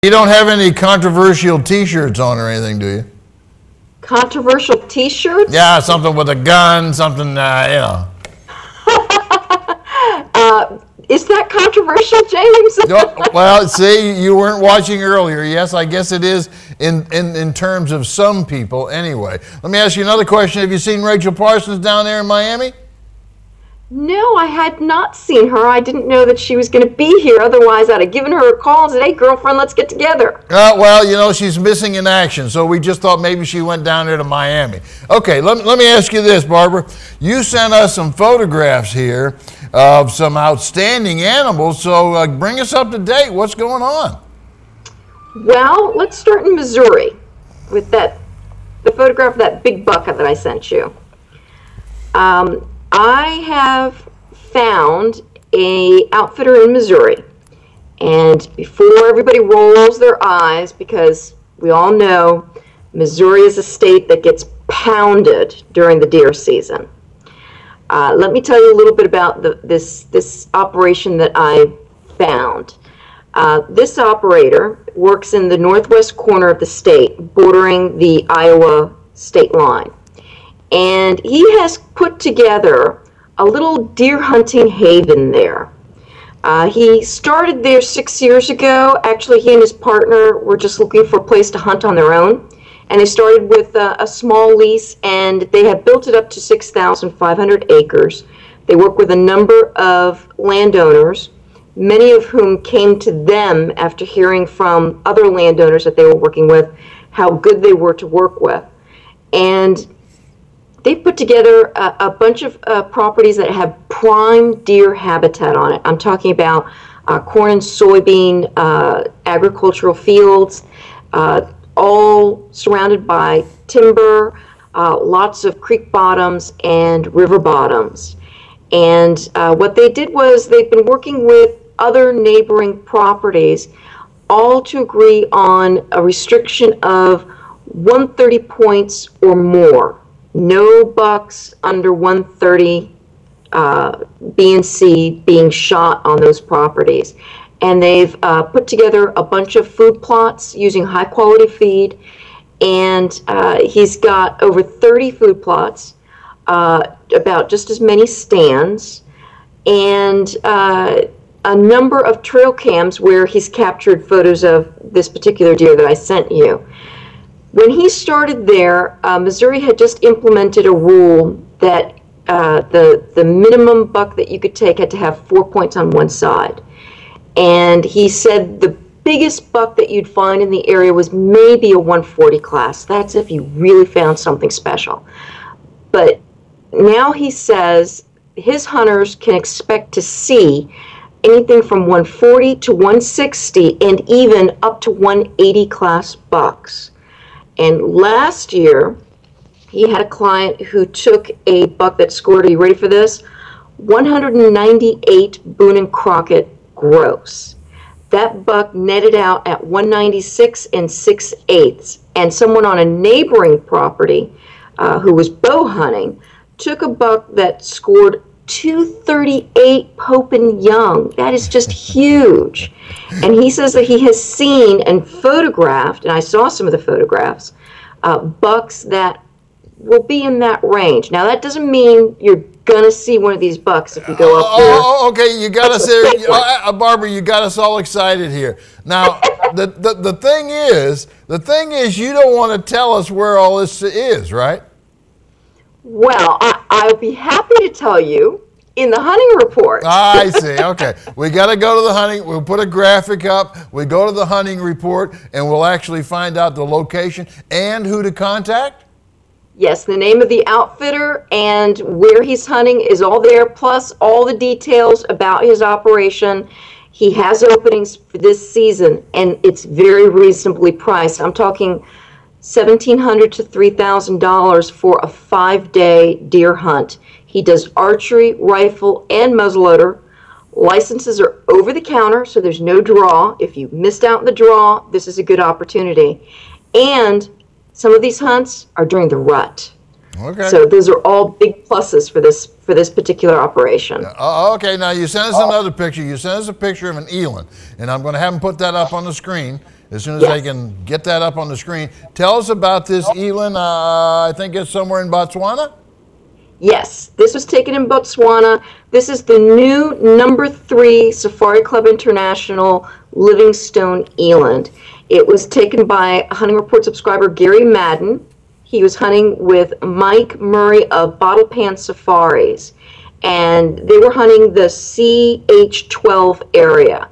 You don't have any controversial T-shirts on or anything, do you? Controversial T-shirts? Yeah, something with a gun, something, you know. Is that controversial, James? Well, see, you weren't watching earlier. Yes, I guess it is in terms of some people anyway. Let me ask you another question. Have you seen Rachel Parsons down there in Miami? No, I had not seen her. I didn't know that she was going to be here. Otherwise, I'd have given her a call and said, hey, girlfriend, let's get together. Well, you know, she's missing in action, so we just thought maybe she went down there to Miami. Okay, let me ask you this, Barbara. You sent us some photographs here of some outstanding animals, so bring us up to date. What's going on? Well, let's start in Missouri with the photograph of that big buck that I sent you. I have found a outfitter in Missouri, and before everybody rolls their eyes, because we all know Missouri is a state that gets pounded during the deer season. Let me tell you a little bit about this operation that I found. This operator works in the northwest corner of the state, bordering the Iowa state line. And he has put together a little deer hunting haven there. He started there 6 years ago. Actually, he and his partner were just looking for a place to hunt on their own. And they started with a small lease, and they have built it up to 6,500 acres. They work with a number of landowners, many of whom came to them after hearing from other landowners that they were working with, how good they were to work with. And they've put together a bunch of properties that have prime deer habitat on it. I'm talking about corn and soybean agricultural fields, all surrounded by timber, lots of creek bottoms and river bottoms. And what they did was they've been working with other neighboring properties, all to agree on a restriction of 130 points or more. No bucks under 130 B and C being shot on those properties. And they've put together a bunch of food plots using high quality feed. And he's got over 30 food plots, about just as many stands, and a number of trail cams where he's captured photos of this particular deer that I sent you. When he started there, Missouri had just implemented a rule that the minimum buck that you could take had to have 4 points on one side. And he said the biggest buck that you'd find in the area was maybe a 140 class. That's if you really found something special. But now he says his hunters can expect to see anything from 140 to 160 and even up to 180 class bucks. And last year, he had a client who took a buck that scored, are you ready for this? 198 Boone and Crockett gross. That buck netted out at 196 and 6/8. And someone on a neighboring property who was bow hunting took a buck that scored 238 Pope and Young. That is just huge. And he says that he has seen and photographed, and I saw some of the photographs, bucks that will be in that range. Now, that doesn't mean you're going to see one of these bucks if you go up there. Oh, okay, you got us there. Barbara, you got us all excited here. Now, the thing is, you don't want to tell us where all this is, right? Well, I'll be happy to tell you in the hunting report. I see. Okay. We got to go to the hunting. We'll put a graphic up. We go to the hunting report, and we'll actually find out the location and who to contact? Yes, the name of the outfitter and where he's hunting is all there, plus all the details about his operation. He has openings for this season, and it's very reasonably priced. I'm talking $1,700 to $3,000 for a 5-day deer hunt. He does archery, rifle, and muzzleloader. Licenses are over the counter, so there's no draw. If you missed out on the draw, this is a good opportunity. And some of these hunts are during the rut. Okay. So those are all big pluses for this particular operation. Okay, now you sent us another picture. You sent us a picture of an eland, and I'm going to have them put that up on the screen as soon as they can get that up on the screen. Tell us about this eland. I think it's somewhere in Botswana? Yes, this was taken in Botswana. This is the new #3 Safari Club International Livingstone eland. It was taken by Hunting Report subscriber Gary Madden. He was hunting with Mike Murray of Bottle Pan Safaris, and they were hunting the CH12 area.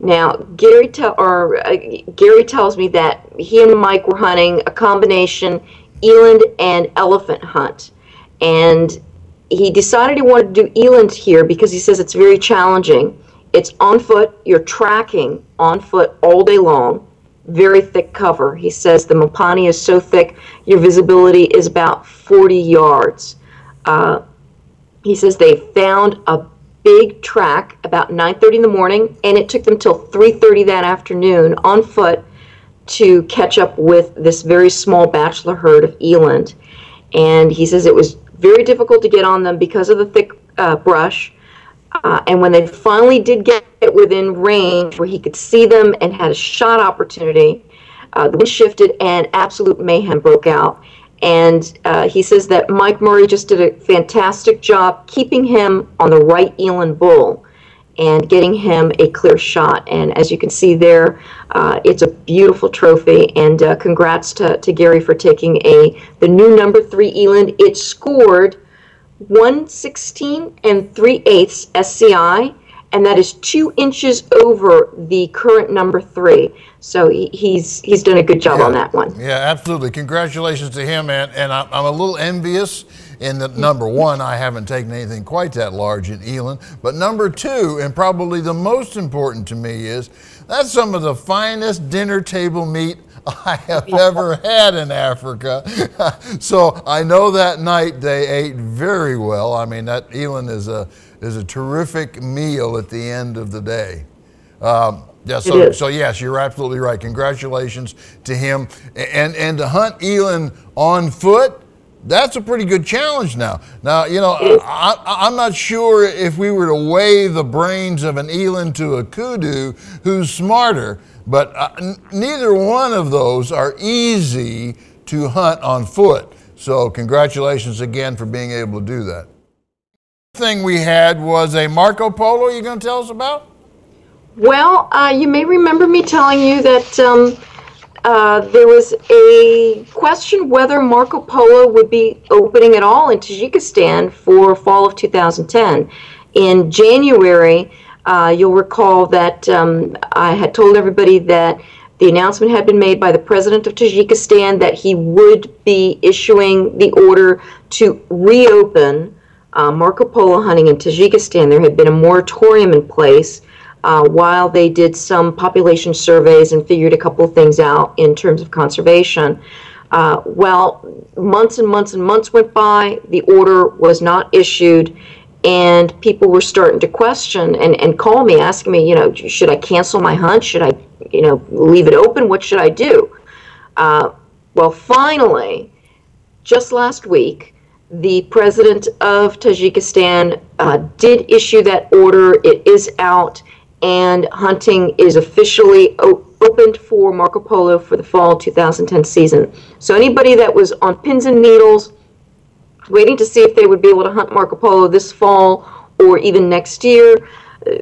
Now, Gary tells me that he and Mike were hunting a combination eland and elephant hunt, and he decided he wanted to do eland here because he says it's very challenging. It's on foot, you're tracking on foot all day long. Very thick cover. He says the Mopani is so thick, your visibility is about 40 yards. He says they found a big track about 9:30 in the morning, and it took them till 3:30 that afternoon on foot to catch up with this very small bachelor herd of eland. And he says it was very difficult to get on them because of the thick brush. And when they finally did get within range where he could see them and had a shot opportunity, the wind shifted and absolute mayhem broke out. And he says that Mike Murray just did a fantastic job keeping him on the right eland bull and getting him a clear shot. And as you can see there, it's a beautiful trophy. And congrats to Gary for taking the new #3 eland. It scored 116 3/8 SCI, and that is 2 inches over the current #3. So he's done a good job on that one. Yeah, absolutely. Congratulations to him, and I'm a little envious in that #1, I haven't taken anything quite that large in eland, but #2, and probably the most important to me, is that's some of the finest dinner table meat I have ever had in Africa. So I know that night they ate very well. I mean, that eland is a terrific meal at the end of the day. So yes, you're absolutely right. Congratulations to him. And to hunt eland on foot, that's a pretty good challenge now. Now, you know, I'm not sure if we were to weigh the brains of an eland to a kudu, who's smarter, but neither one of those are easy to hunt on foot. So congratulations again for being able to do that. The thing we had was a Marco Polo you're going to tell us about? Well, you may remember me telling you that there was a question whether Marco Polo would be opening at all in Tajikistan for fall of 2010. In January, you'll recall that I had told everybody that the announcement had been made by the president of Tajikistan that he would be issuing the order to reopen Marco Polo hunting in Tajikistan. There had been a moratorium in place while they did some population surveys and figured a couple of things out in terms of conservation. Well, months and months and months went by. The order was not issued, and people were starting to question and call me, asking me, you know, should I cancel my hunt? Should I, you know, leave it open? What should I do? Well, finally, just last week, the president of Tajikistan did issue that order. It is out, and hunting is officially opened for Marco Polo for the fall 2010 season. So anybody that was on pins and needles waiting to see if they would be able to hunt Marco Polo this fall or even next year,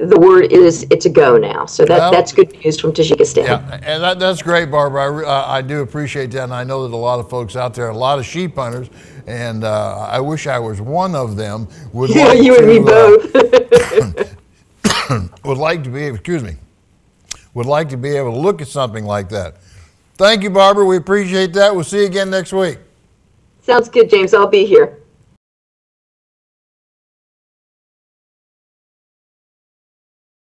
the word is it's a go now. So that's good news from Tajikistan. Yeah, and that's great, Barbara. I do appreciate that, and I know that a lot of folks out there, a lot of sheep hunters, and I wish I was one of them. Yeah, you and me both. Would like to be able, would like to be able to look at something like that. Thank you, Barbara. We appreciate that. We'll see you again next week. Sounds good, James. I'll be here.